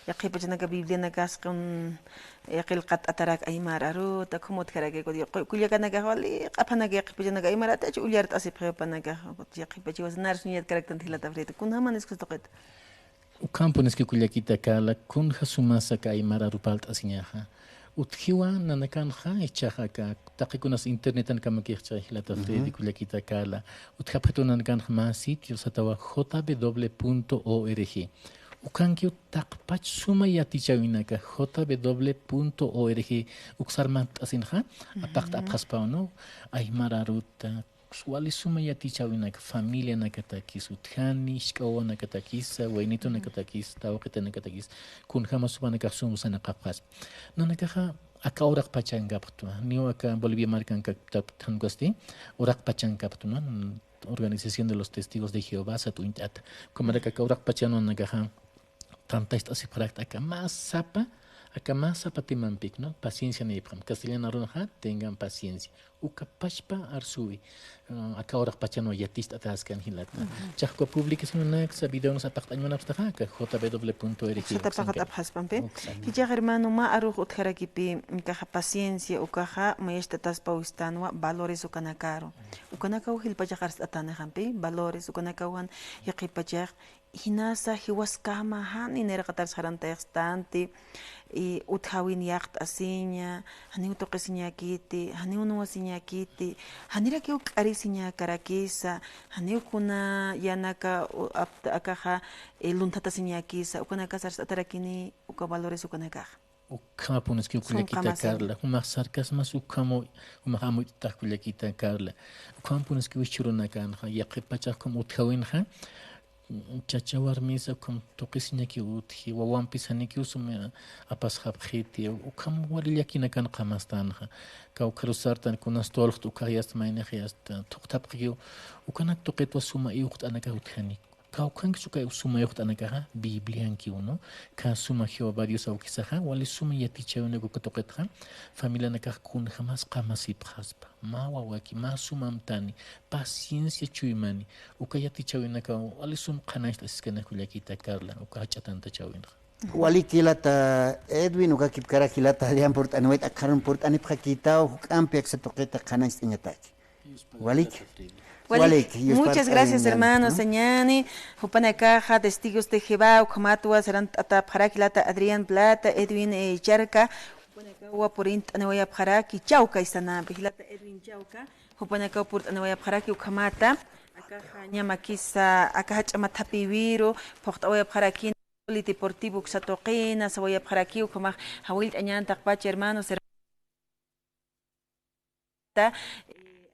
yaqi pachanaga biblia nakas con qilqat atarak aymara ruta kumot karage ko kulyakanaga wali qapanaga yaqi pachanaga aymara ta ulyart asip qapanaga yaqi pachiwas narsuñat karaktan hilata frita kunhaman eskustoqet Ukampo neski kulyakita kala kun hasumasa ka aymara rupalt asiñaja utjiwa nanakanja echaja ka taqikunas internetan kamakircha hilata frita kulyakita kala utjapatunan kan más sitios atawa jw.org ukankiu taqpach suma yatichawinaka jw.org uksarmant asinja apaqta apqaspawno aymara ruta wali suma yatichawinaka familia nakatakis uthani shkawa nakatakis waynito nakatakis tawqita nakatakis kunjama sumanaka sumusana qapqas nanakaja aka oraq pachangaptwa niwa aka Bolivia marcanka tanguasti oraq pachangaptwa Organización de los Testigos de Jehová satuintat como aka oraq pachano nakaja tanta esta separata acá más sapa timampik, ¿no? Paciencia neipram. Castellana ronja, tengan paciencia. Uka pashpa arsui. Acá ahora pachano yatista ataskan hilata. Chakwa publicación naxa video nos apaktan man abstaja jw.org. Sata pakat abhaspampe. Hija hermano ma aruj utharakipi kaha paciencia ukaha mayesta taspaustanwa valores ukanakaro. Ukanakaw hilpachakars atana hampe valores ukanakawan yaqipachak hinasa hiwaskama han inerqatar saranta extante y uthawin yaqt asiña hani utoqisiña kiti hani unuwasiña kiti hanira que uqarisiña karakisa hani kuna yanaka akaja luntatasiña kisa ukanaka sartarakini uka valores ukanaka ukama pones que ukulakita Carla uma sarcasmas ukamo uma hamuita kulakita Carla ukama pones que wichuruna kan yaqipachak como uthawinja chachawar misa com toqisiñaki uthi wawampis haniki usum apas habkhiti ukam warillakina kan qamastanja ka ukrusartan kunas tolqt ukayas maynakhiyas toqtapqiyo ukanak toqetwa suma iuqt anaka uthani Kaukan que suka suma yokta nakaha Biblian ki uno ka suma hio varios au kisaha wali suma yaticha una gukatoketha familia nakah kun jamás qamasip khaspa ma wawaki ma suma mtani paciencia chuimani uka yaticha una ka wali sum qanashta iskana kulakita Carla uka hachatanta chawina wali kilata Edwin uka kipkara kilata dian port anuet akaron port anip khakita ampiak se toqueta qanash iñataki wali Muchas gracias, hermanos. Señani, Jupana Caja, Testigos de Jehová, Ucamatua, Serán Ataparakilata, Adrián Plata, Edwin Charca, Jupana Caua, Porint, Anawaya Paraki, Chauca, Istana, Vigilata Edwin Chauca, Jupana Cau, Port, Anawaya Paraki, Ucamata, Acaja, Ñamaquisa, Acacha Matapiviro, Portawaya Paraki, Deportivo Xatoquena, Sawaya Paraki, Ucamaj, Hawil Añan, Takpach, hermanos,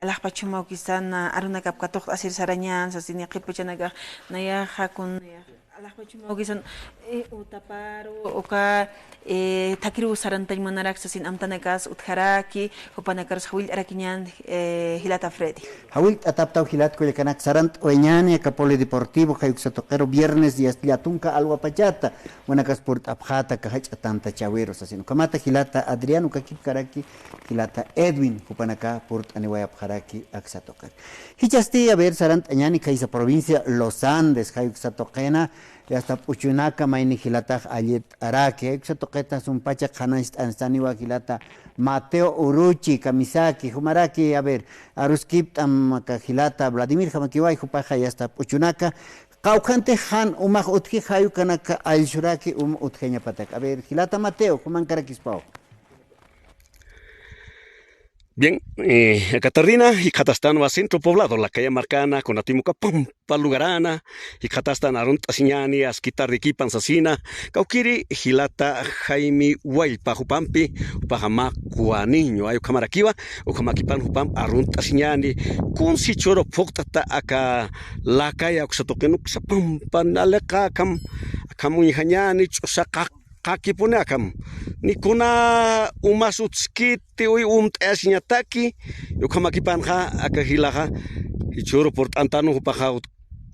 Allah pachumau kisana aruna kapkatok asir saranyan sa sini kipuchanaga naya hakun Allah pachumau kisan utaparo oka takiru sarantay manarak sa sin amtanagas utharaki upanakars hawil arakinyan hilata Freddy hawil ataptaw hilat ko kanak sarant oeñani kapole deportivo kayuk sa toquero viernes días liatunka alwa pachata wanakas port abjata kahach atanta chawero sa sino kamata hilata Adriano kakip karaki hilata Edwin kupanaka port aniwaya abjaraki aksatoker hichasti a ver sarant añani kaisa provincia Los Andes kayuk sa toquena y hasta puchunaka maini hilata ayet arake sa toqueta sun pacha khanast anstaniwa hilata Mateo Uruchi Kamisaki Humaraki a ver aruskip tam hilata Vladimir Hamakiwai hupaja y hasta puchunaka Kaukante han umaj utki hayu kanaka alshuraki utkeña patak a ver hilata Mateo humankarakispa Bien, Catarina y Catastan va centro poblado, la calle Marcana, con Atimuca Pampa Lugarana, y Catastan Arunta Siñani, Asquitar de Kipan Sasina, Kaukiri, Gilata Jaime Huaypa Jupampi, Pajama Cuaniño, Ayo Camaraquiva, o Camaquipan Jupam Arunta Siñani, con Sichoro Poctata acá la calle Oxatoquenuk Sapampa, Naleca Cam, Camuñañani, Chosaka. Kaki pune akam ni kuna umasutskiti ui asinyataki yukamakipanha akahilaha ichoro por antano hupaha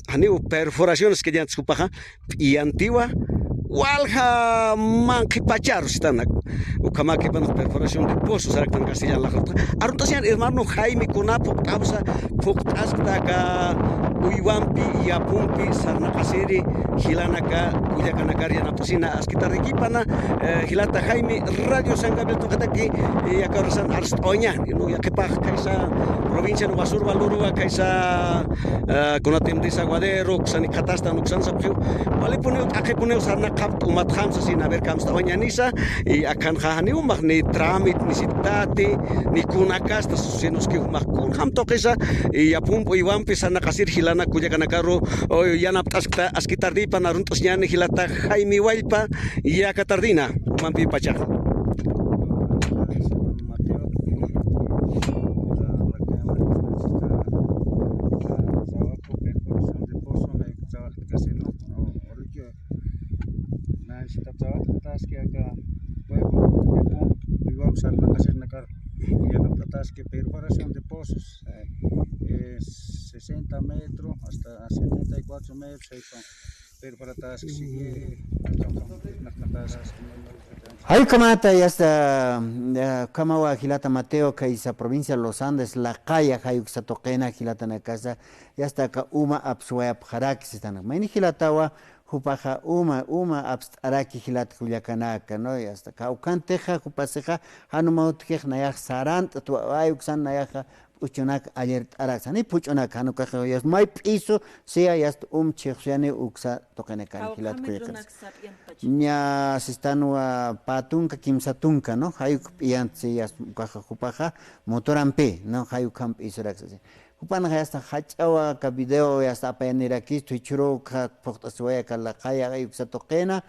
hani perforaciones que ya hupaha y antigua walha manquipachar stanak ukamakipan perforación de pozos en castellano la aruntacian hermano Jaime kunapo causa poktaska Uiwampi y Apumpi, Sarnacasiri, Gilanaka, Cuyacanacariana Napasina, Asquitarriquipana, Gilata Jaime, Radio San Gabriel Tocataki, y Acarosan Arstoñan, y Yaquepaj, Caisa, Provincia de Basur Valurua, Caisa, Conatemdisa Guadero, Xanicatasta, Nuxan Sapio, Valepuneo, Akepuneo, Sarnacap, Umathamsa, sin haber Camstoñanisa, y Acanjani, ni trámite, ni citate, ni Cunacasta, senos que Macun Hamtoquesa, y Apumpo, Iwampi, Sarnacasir, Gilana Cuyacanacaro, Yana Tasca, Asquitardipa, Naruntos Yan, Gilata, Jaime Huaypa, y Acatardina, Mampi Pachaja. Que perforación de pozos, 60 metros hasta 74 metros, perforatas que sigue, Ahí kamata ya está kamawa Gilata Mateo kaisa provincia de Los Andes la calle hayuk satoquena Gilata na casa ya está ka uma absuaya pjaraki sistana maini Gilatawa hupaja uma abstaraki Gilat Culiacanaka no ya está ka ukanteja hupaseja hanumautje nayak sarant tu ayuk san nayaja uchunak ayer araxa ni puchunak hanu kaja ya mai piso sea ya chexyane uksa toquena kan Gilat Culiacanaka nya sistanua patunka kimsatunka no hayuk piantsi ya kaja hupaja motorampe no hayuk camp isuraxasi Kupana hasta hachawa ka video ya hasta apanira ki tuichuro ka portaswaya ka la kaya ayuk sa toqena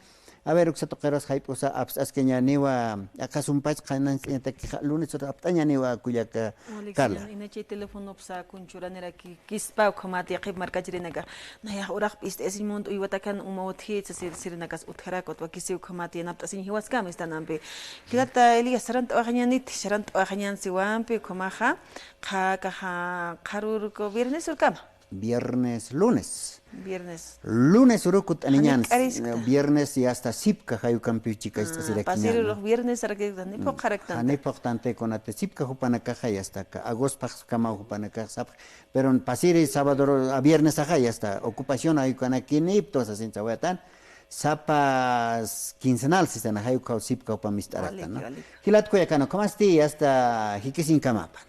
a ver uksa toqeros hype usa apps askenya niwa akasumpach kanan sienta ki lunes ota aptanya niwa kuya ka Carla inache telefono psa kunchura nera ki kispa khomati qib markajrinaga na ya uraq ist esimund uywatakan umawthi sirinagas utharakot wa kisi khomati naptasin hiwaskam istanampe kilata eli sarant aghanyanit sarant aghanyan siwampe khomaha kha karur ko viernes ulkama viernes, lunes. Viernes. Lunes urukut aniñan, Arisca. viernes y hasta sipka hayu campiuchica esta Pasir los viernes arreglan, ni poco Ane importante con ate sipka jupana caja y hasta agosto pax kama jupana caja pero en pasir y sábado a viernes aja y hasta ocupación hay con aquí ni todas así chahuatan sapas quincenal si están hayu kau sipka upa mistarata no hilat ko yakano como asti hasta hikisin kamapa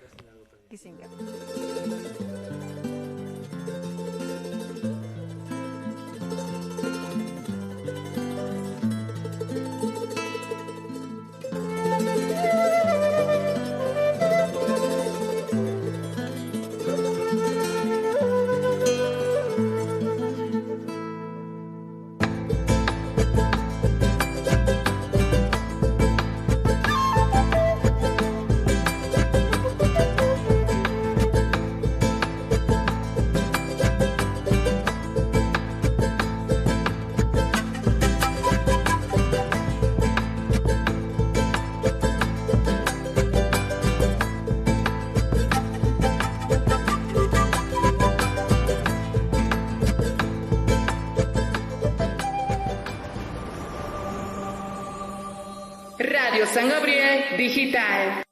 Radio San Gabriel Digital.